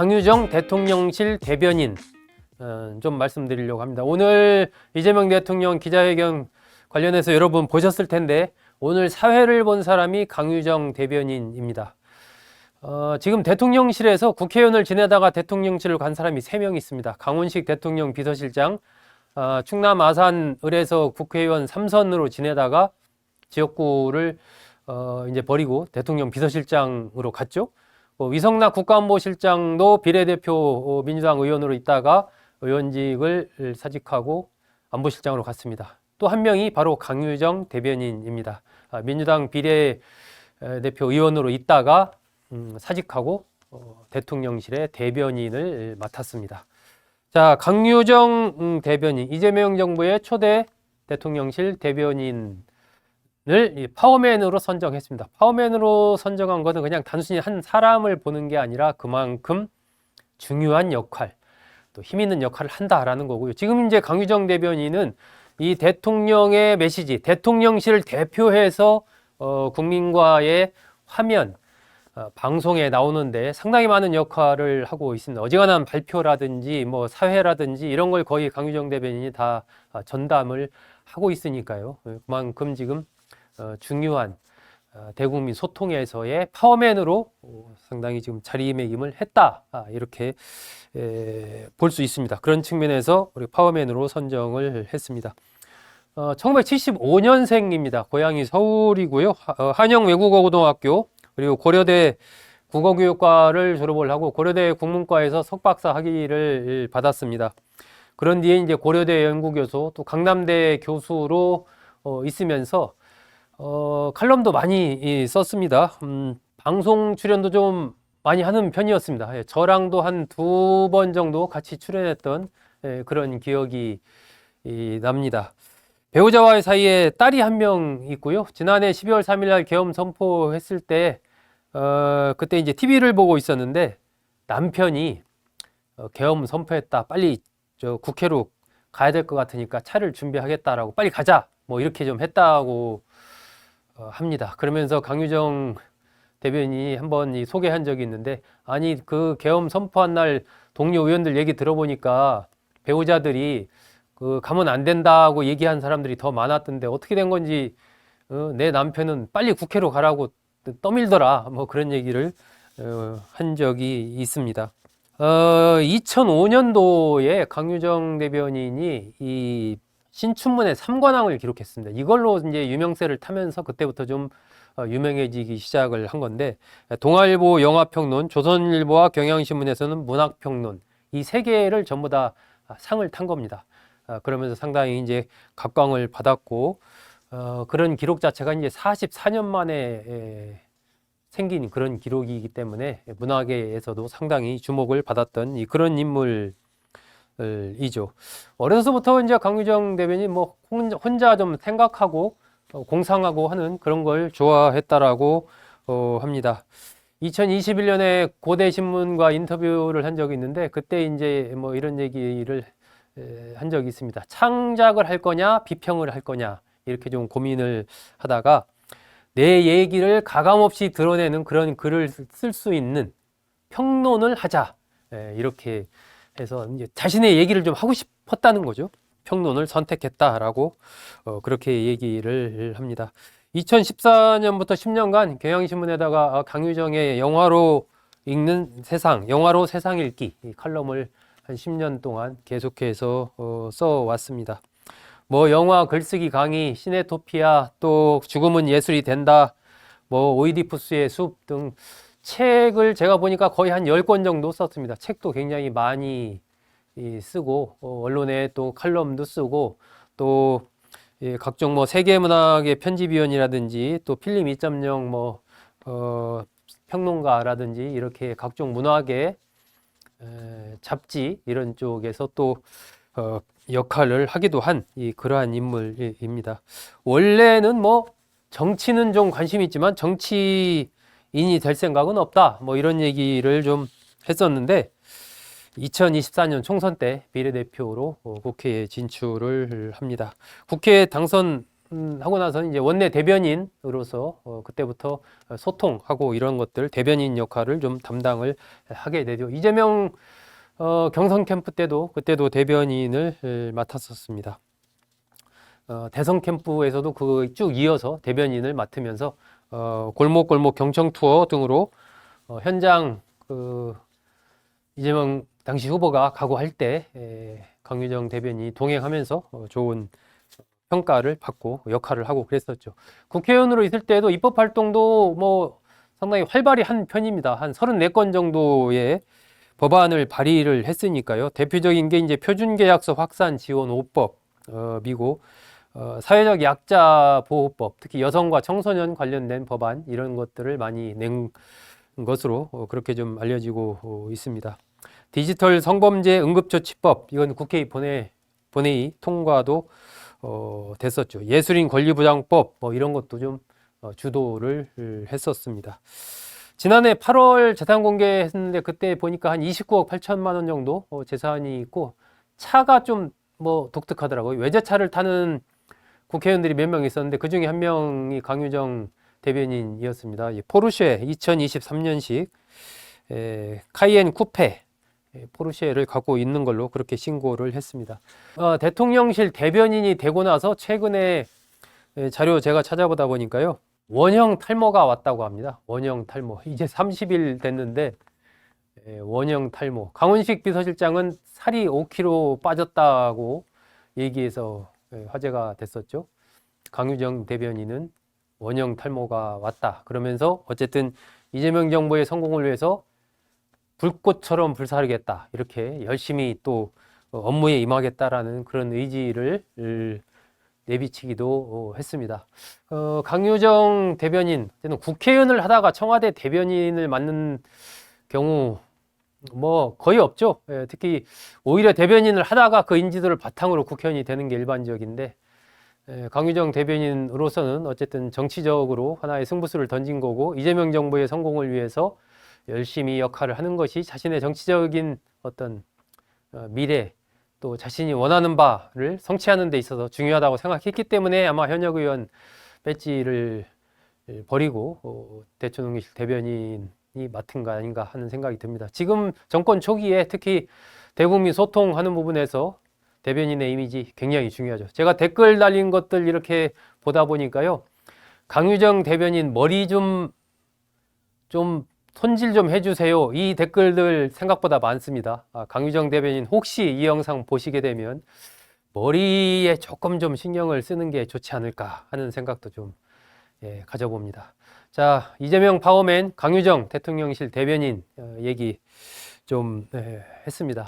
강유정 대통령실 대변인 좀 말씀드리려고 합니다. 오늘 이재명 대통령 기자회견 관련해서 여러분 보셨을 텐데 오늘 사회를 본 사람이 강유정 대변인입니다. 지금 대통령실에서 국회의원을 지내다가 대통령실을 간 사람이 3명 있습니다. 강훈식 대통령 비서실장, 충남 아산을에서 국회의원 3선으로 지내다가 지역구를 이제 버리고 대통령 비서실장으로 갔죠. 위성락 국가안보실장도 비례대표 민주당 의원으로 있다가 의원직을 사직하고 안보실장으로 갔습니다. 또 한 명이 바로 강유정 대변인입니다. 민주당 비례대표 의원으로 있다가 사직하고 대통령실의 대변인을 맡았습니다. 자, 강유정 대변인, 이재명 정부의 초대 대통령실 대변인을 파워맨으로 선정했습니다. 파워맨으로 선정한 것은 그냥 단순히 한 사람을 보는 게 아니라 그만큼 중요한 역할, 또 힘 있는 역할을 한다라는 거고요. 지금 이제 강유정 대변인은 이 대통령의 메시지, 대통령실을 대표해서 국민과의 화면, 방송에 나오는데 상당히 많은 역할을 하고 있습니다. 어지간한 발표라든지 뭐 사회라든지 이런 걸 거의 강유정 대변인이 다 전담을 하고 있으니까요. 그만큼 지금 중요한 대국민 소통에서의 파워맨으로 상당히 지금 자리매김을 했다, 이렇게 볼 수 있습니다. 그런 측면에서 우리 파워맨으로 선정을 했습니다. 1975년생입니다. 고향이 서울이고요. 한영외국어고등학교 그리고 고려대 국어교육과를 졸업을 하고 고려대 국문과에서 석박사 학위를 받았습니다. 그런 뒤에 이제 고려대 연구교수 또 강남대 교수로 있으면서 칼럼도 많이 썼습니다. 방송 출연도 좀 많이 하는 편이었습니다. 저랑도 한 2번 정도 같이 출연했던 그런 기억이 납니다. 배우자와의 사이에 딸이 한 명 있고요. 지난해 12월 3일 날 계엄 선포했을 때 그때 이제 TV를 보고 있었는데 남편이 계엄 선포했다, 빨리 저 국회로 가야 될 것 같으니까 차를 준비하겠다라고, 빨리 가자, 뭐 이렇게 좀 했다고 합니다. 그러면서 강유정 대변인이 한번 소개한 적이 있는데, 아니 그 계엄 선포한 날 동료 의원들 얘기 들어보니까 배우자들이 가면 안 된다고 얘기한 사람들이 더 많았던데 어떻게 된 건지 내 남편은 빨리 국회로 가라고 떠밀더라, 뭐 그런 얘기를 한 적이 있습니다. 2005년도에 강유정 대변인이 이 신춘문예 3관왕을 기록했습니다. 이걸로 이제 유명세를 타면서 그때부터 좀 유명해지기 시작을 한 건데, 동아일보 영화평론, 조선일보와 경향신문에서는 문학평론, 이 3개를 전부 다 상을 탄 겁니다. 그러면서 상당히 이제 각광을 받았고, 그런 기록 자체가 이제 44년 만에 생긴 그런 기록이기 때문에 문학계에서도 상당히 주목을 받았던 그런 인물이죠. 어려서부터 이제 강유정 대변인 뭐 혼자 좀 생각하고 공상하고 하는 그런 걸 좋아했다라고 합니다. 2021년에 고대신문과 인터뷰를 한 적이 있는데 그때 이제 뭐 이런 얘기를 한 적이 있습니다. 창작을 할 거냐 비평을 할 거냐 이렇게 좀 고민을 하다가 내 얘기를 가감없이 드러내는 그런 글을 쓸 수 있는 평론을 하자, 이렇게 해서 이제 자신의 얘기를 좀 하고 싶었다는 거죠. 평론을 선택했다라고 그렇게 얘기를 합니다. 2014년부터 10년간 경향신문에다가 강유정의 영화로 읽는 세상, 영화로 세상 읽기 이 칼럼을 한 10년 동안 계속해서 써왔습니다. 뭐 영화 글쓰기 강의, 시네토피아, 또 죽음은 예술이 된다, 뭐 오이디푸스의 숲 등 책을 제가 보니까 거의 한 10권 정도 썼습니다. 책도 굉장히 많이 쓰고 언론에 또 칼럼도 쓰고 또 각종 뭐 세계문학의 편집위원이라든지 또 필름 2.0 뭐 평론가라든지 이렇게 각종 문학의 잡지 이런 쪽에서 또 역할을 하기도 한 그러한 인물입니다. 원래는 뭐 정치는 좀 관심이 있지만 정치인이 될 생각은 없다, 뭐 이런 얘기를 좀 했었는데 2024년 총선 때 비례대표로 국회에 진출을 합니다. 국회에 당선하게 하고 나서는 이제 원내 대변인으로서 그때부터 소통하고 이런 것들 대변인 역할을 좀 담당을 하게 되죠. 이재명 경선 캠프 때도 그때도 대변인을 맡았었습니다. 대선 캠프에서도 그 쭉 이어서 대변인을 맡으면서 골목골목 경청 투어 등으로 현장 이재명 당시 후보가 가고 할 때 강유정 대변인이 동행하면서 좋은 평가를 받고 역할을 하고 그랬었죠. 국회의원으로 있을 때도 입법 활동도 뭐 상당히 활발히 한 편입니다. 한 34건 정도의 법안을 발의를 했으니까요. 대표적인 게 이제 표준계약서 확산 지원 5법이고 사회적 약자 보호법, 특히 여성과 청소년 관련된 법안 이런 것들을 많이 낸 것으로 그렇게 좀 알려지고 있습니다. 디지털 성범죄 응급조치법, 이건 국회 본회의 통과도 됐었죠. 예술인 권리부장법 뭐 이런 것도 좀 주도를 했었습니다. 지난해 8월 재산 공개했는데 그때 보니까 한 29억 8천만 원 정도 재산이 있고 차가 좀 뭐 독특하더라고요. 외제차를 타는 국회의원들이 몇 명 있었는데 그 중에 한 명이 강유정 대변인이었습니다. 포르쉐 2023년식 카이엔 쿠페 포르쉐를 갖고 있는 걸로 그렇게 신고를 했습니다. 대통령실 대변인이 되고 나서 최근에 자료 제가 찾아보다 보니까요. 원형 탈모가 왔다고 합니다. 원형 탈모. 이제 30일 됐는데 원형 탈모. 강훈식 비서실장은 살이 5kg 빠졌다고 얘기해서 화제가 됐었죠. 강유정 대변인은 원형 탈모가 왔다. 그러면서 어쨌든 이재명 정부의 성공을 위해서 불꽃처럼 불사르겠다. 이렇게 열심히 또 업무에 임하겠다라는 그런 의지를 내비치기도 했습니다. 강유정 대변인, 국회의원을 하다가 청와대 대변인을 맡는 경우 뭐 거의 없죠. 특히 오히려 대변인을 하다가 그 인지도를 바탕으로 국회의원이 되는 게 일반적인데 강유정 대변인으로서는 어쨌든 정치적으로 하나의 승부수를 던진 거고 이재명 정부의 성공을 위해서 열심히 역할을 하는 것이 자신의 정치적인 어떤 미래 또 자신이 원하는 바를 성취하는 데 있어서 중요하다고 생각했기 때문에 아마 현역 의원 배지를 버리고 대통령실 대변인이 맡은 거 아닌가 하는 생각이 듭니다. 지금 정권 초기에 특히 대국민 소통하는 부분에서 대변인의 이미지 굉장히 중요하죠. 제가 댓글 달린 것들 이렇게 보다 보니까요. 강유정 대변인 머리 좀 손질 좀 해주세요. 이 댓글들 생각보다 많습니다. 강유정 대변인 혹시 이 영상 보시게 되면 머리에 조금 좀 신경을 쓰는 게 좋지 않을까 하는 생각도 좀 가져봅니다. 자, 이재명 파워맨 강유정 대통령실 대변인 얘기 좀 했습니다.